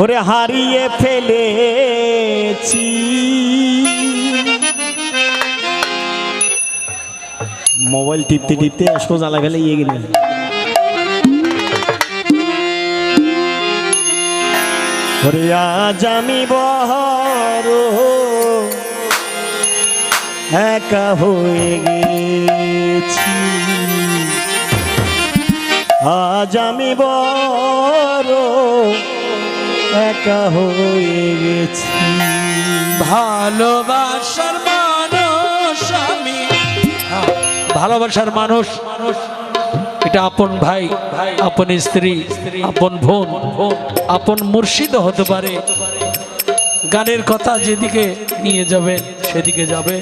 ওরে হারিয়ে ফেলেছি মোবাইল টিপতে টিপতে আসবো জ্বালা ফেলে ইয়ে গেলে ওরে আজ আমি বড় একা হয়ে গেছি আজ আমি বড় একা হয়ে গেছি ভালোবাসার মানুষ আমি ভালোবাসার মানুষ এটা আপন ভাই আপন স্ত্রী আপন বোন আপন মুর্শিদ হতে পারে গানের কথা যেদিকে নিয়ে যাবেন সেদিকে যাবে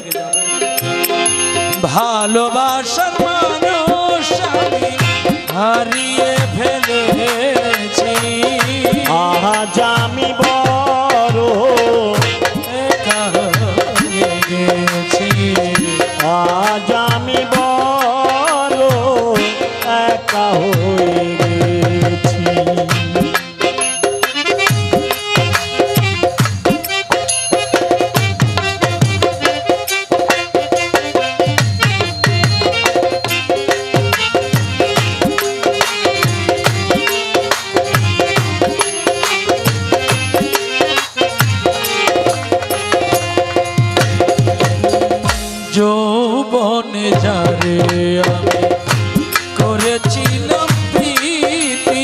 ভালোবাসার মানুষ আমি হারিয়ে ফেলেছি আজ আমি বড় একা হয়ে গেছি আজ আমি বড় একা হয়ে গেছি যৌবনে যারে আমি করেছিলাম প্রীতি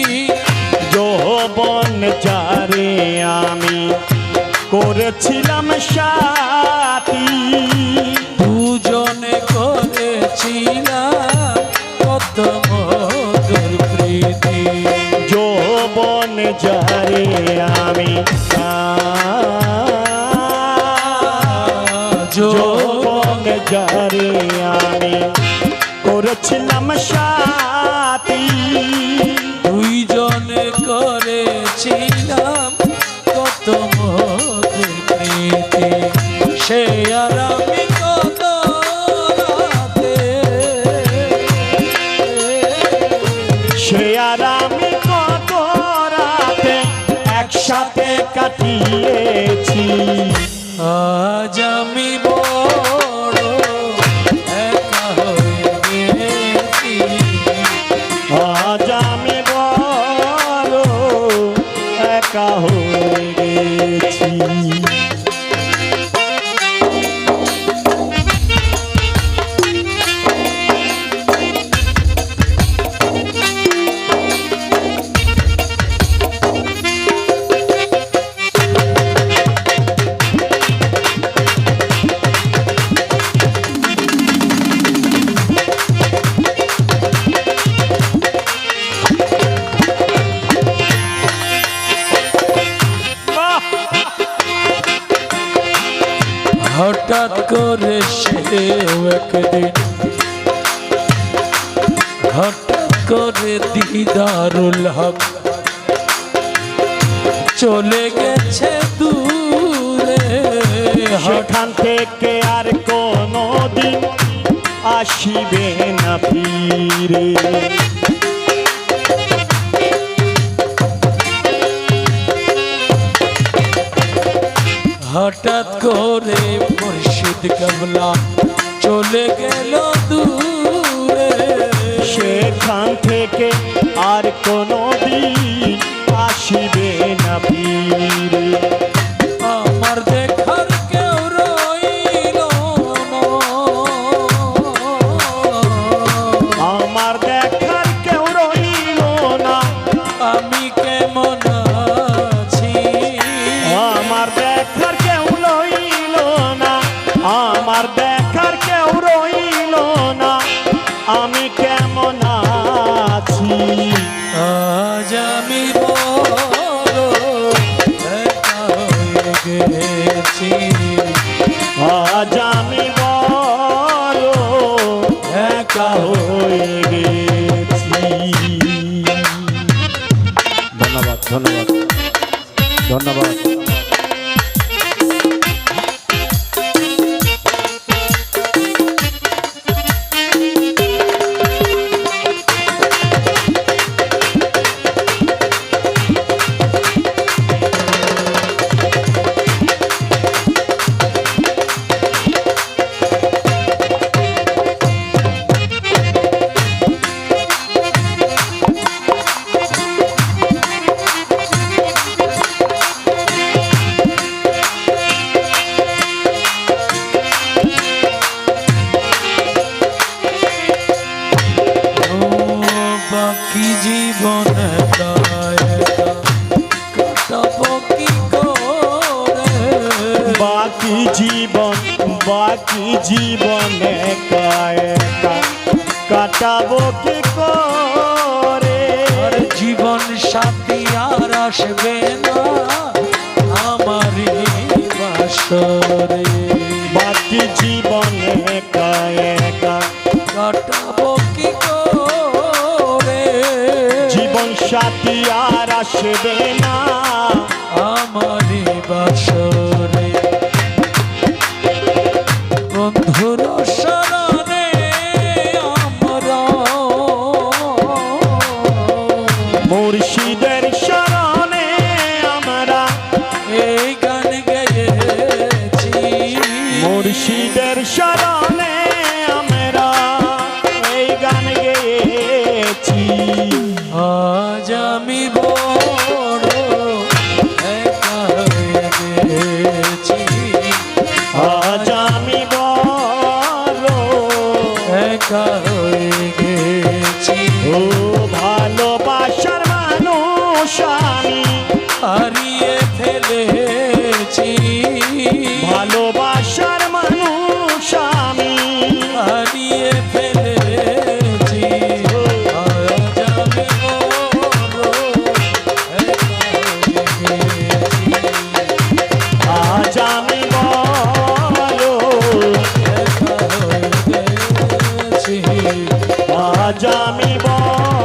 যৌবন যারে আমি করেছিলাম সাথী দুজনে করেছিলাম কত মধুর প্রীতি যৌবন যারে আমি যৌবন যারে আমি করেছিলাম সাথী দুইজনে করেছিলাম কত মধুর প্রীতি সে আর আমি কত রাতে সে আর আমি কত রাতে একসাথে কাটিয়েছি আজ আমি বড় একা হয়ে গেছি আজ আমি বড় একা হয়ে গেছি হঠাৎ করে সে একদিন হঠাৎ করে দিদারুল হক চলে গেছে দূরে সেখান থেকে আর কোনোদিন আসিবে না ফিরে হঠাৎ করে মুর্শিদ কমলা চলে গেল দূরে সেখান থেকে আর কোনোদিন আসিবে না ফিরে আমার দেখার কেউ রইল না আমার দেখার কেউ রইল না আমি কেমন আছি আমার দেখার কেউ রইল না আমার দেখার কেউ রইল না আমি কেমন আছি আজ আমি বড় একা হয়ে গেছি আজ আমি বড় একা হয়ে গেছি ধন্যবাদ ধন্যবাদ ধন্যবাদ জীবন একা একা কাটাবো কি করে বাকি জীবন একা একা কাটাবো কি করে আর জীবন সাথী আর আসবে না আমারই বাসরে বাকি জীবন একা একা কাটাবো কি করে জীবন সাথী আর আসবে না আমারই বাসরে বন্ধুর শরণে আমরা মুর্শিদের শরণে আমরা এই গান গেয়েছি মুর্শিদের শরণে আমরা এই গান গেয়েছি আজ আমি বড় একা হয়ে গেছি আজ আমি বড় একা হয়ে গেছি ও ভালোবাসার মানুষ আমি হারিয়ে ফেলেছি ভালোবাসার মানুষ আমি হারিয়ে ফেলেছি আজ আমি বড় একা হয়ে গেছি আজ আমি বড় একা হয়ে গেছি আজ আমি বড়